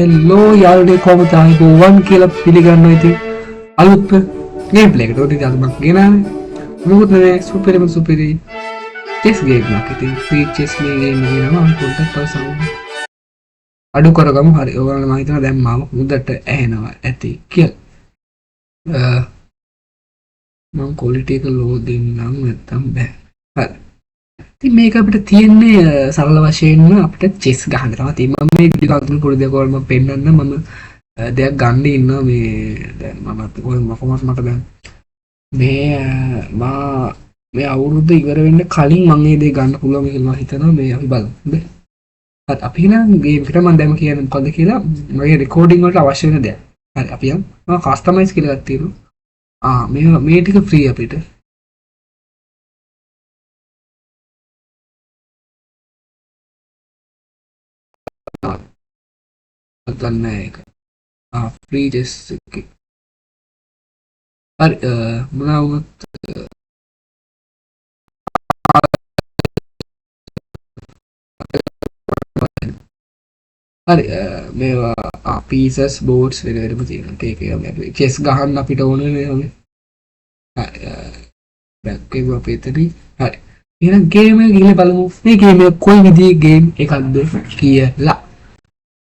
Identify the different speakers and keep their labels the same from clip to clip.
Speaker 1: එල්ලෝ යාළුවනේ කොහොමද ආයිබෝවන් කියලා පිළිගන්නවා ඉතින් අලුත් ගේම් ප්ලේ එකට. ඉතින් අද මම ගෙනාවේ මොකද නේ සුපිරි චෙස් ගේම් එකක්. ඉතින් ෆ්‍රී චෙස් මේ ගේම් එක නම මම පොඩ්ඩක් තව සවුන්ඩ් අඩු කරගමු. හරි ඔයාලා මම හිතනවා දැන් මාව හොඳට ඇහෙනවා ඇති කියලා. මම ක්වොලිටි එක ලෝ දෙන්නම් නැත්තම් බෑ. හරි. ඉතින් මේක අපිට තියෙන්නේ සරල වශයෙන්ම අපිට චෙස් ගහන්න තමයි. ඉතින් මම මේ වීඩියෝ එක අතුරු පොඩි දෙයක් ඔයාලට මම පෙන්නන්න මම දෙයක් ගන්න ඉන්නවා මේ දැන් මම කොහොමද මට දැන් මේ මේ අවුරුද්ද ඉවර වෙන්න කලින් මම මේ දේ ගන්න පුළුවන් කියලා මම හිතනවා. මේ අපි බලමු. හරි. අපි නම් ගේම් එකට මම දැන් කියන්නේ මොකද්ද කියලා මගේ රෙකෝඩින් වලට අවශ්‍ය වෙන දේක්. හරි අපි යමු. මම කස්ටමයිස් කියලා එකක් තියෙනවා. මේ ටික ෆ්‍රී අපිට. දන්නේ නැහැ ඒක. ෆ්‍රී චෙස් එකේ. හරි මොනවා වුණත් හරි මේවා පීසස් බෝඩ්ස් වෙන වෙනම තියෙනවා. ඒක මේ චෙස් ගහන්න අපිට ඕනේ නේ ඔය. හරි බැක් එක අපේ එතනින්. හරි. එහෙනම් ගේම් එක ගිහලා බලමු. මේ ගේම් එක කොයි විදිහේ ගේම් එකක්ද කියලා.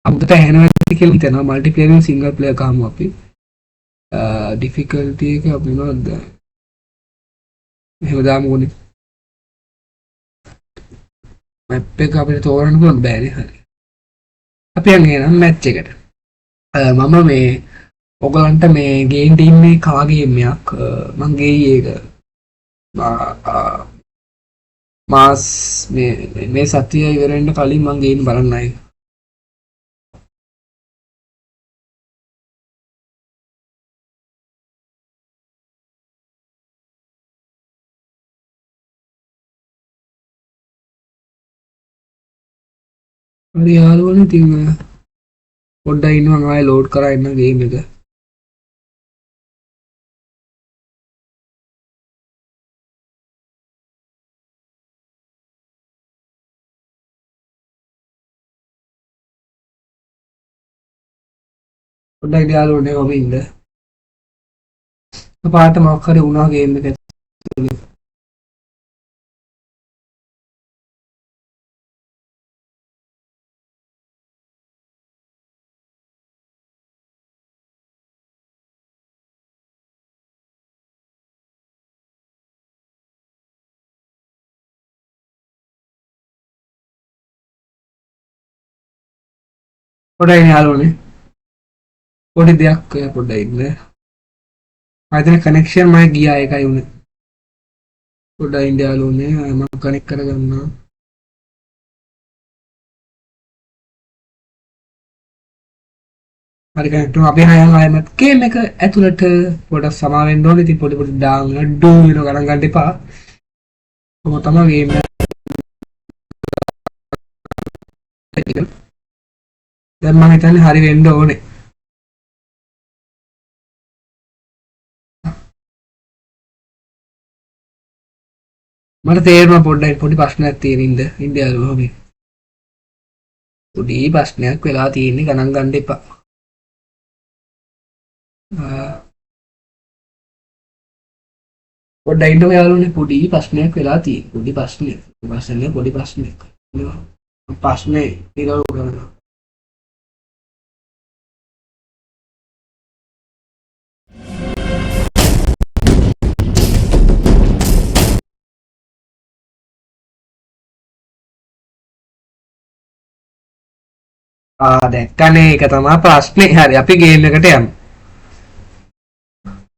Speaker 1: අපිට ඇහෙනවා කියලා හිතනවා. මල්ටිප්ලේයර් සිංගල් ප්ලේයර් ගහමු අපි. ඩිෆිකල්ටි එක අපි මොනවද? එහෙම දාමු ඕනේ. මැප් එක අපිට තෝරන්න පුළුවන් බෑනේ. හරි. අපි යන්නේ නම් මැච් එකට. මම මේ ඔයගලන්ට මේ ගේම් ටීම් එකේ කා ගේම් එකක් මම ගෙයි ඒක මාස් මේ සතිය ඉවර වෙන්න කලින් මම ගේම් බලන්නයි. හරි යාළුවනේ ඉතින් පොඩ්ඩක් ඉන්නවා මම ආයෙ ලෝඩ් කරා ඉන්න ගේම් එක. පොඩ්ඩක් යාළුවනේ ඔබ ඉන්න. පාට මොකක් හරි වුණා ගේම් එක ඇතුලේ. පොඩ්ඩක් ඉන්න යාළුවනේ. පොඩි දෙයක් පොඩ්ඩක් ඉන්න. ආයතන කනෙක්ෂන් මම ගියා ඒකයි උනේ. පොඩ්ඩක් ඉන්න යාළුවනේ මම කනෙක්ට් කරගන්නවා. හරි කනෙක්ට් වුණා. අපි හයන් ආයෙමත් ගේම් එක ඇතුළට පොඩ්ඩක් සමා වෙන්න ඕනේ. ඉතින් පොඩි පොඩි ඩාවුන්ලෝඩ් වෙන ගණන් ගන්න එපා. කොහොම තමයි ගේම් එක. දැන් මම හිතන්නේ හරි වෙන්න ඕනේ. මට තේරෙනවා පොඩ්ඩක් පොඩි ප්‍රශ්නයක් තියෙන ඉන්න යාළුවා. පොඩි ප්‍රශ්නයක් වෙලා තියෙන්නේ ගණන් ගන්න එපා. පොඩ්ඩක් ඉන්නකෝ යාළුවනේ පොඩි ප්‍රශ්නයක් වෙලා තියෙන්නේ. පොඩි ප්‍රශ්නයක්. ප්‍රශ්නේ නිරවුල් කරනවා. දැක්කනේ ඒක තමයි ප්‍රශ්නේ. හරි අපි ගේම් එකට යමු.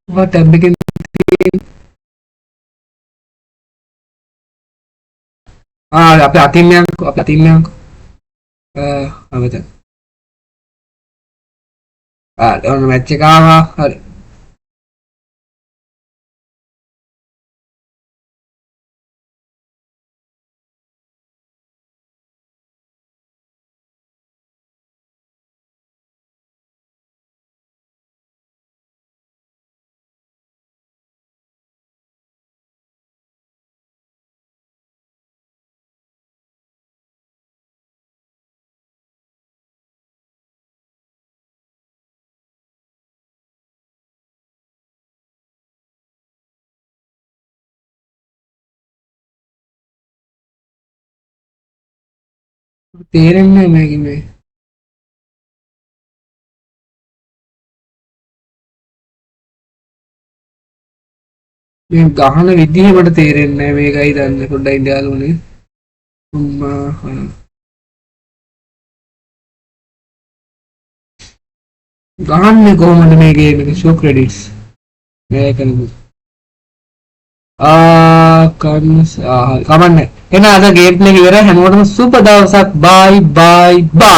Speaker 1: ඔබ ටැබ් එකෙන් අපි අතින් යන්කෝ. අවත. ඔන්න මැච් එක ආවා. හරි. තේරෙන්නේ නැහැ මේ ගහන විදිහ මට තේරෙන්නේ නැහැ මේකයි දන්නේ පොඩ්ඩක් ඉඳලාලුනේ ගහන්නේ කොහොමද මේ ගේම් එක ෂෝ ක්‍රෙඩිට්ස් මේකනේ කමන්නේ එහෙනම් අද ගේම් ප්ලේ එක ඉවරයි හැමෝටම සුබ දවසක් බයි බයි බයි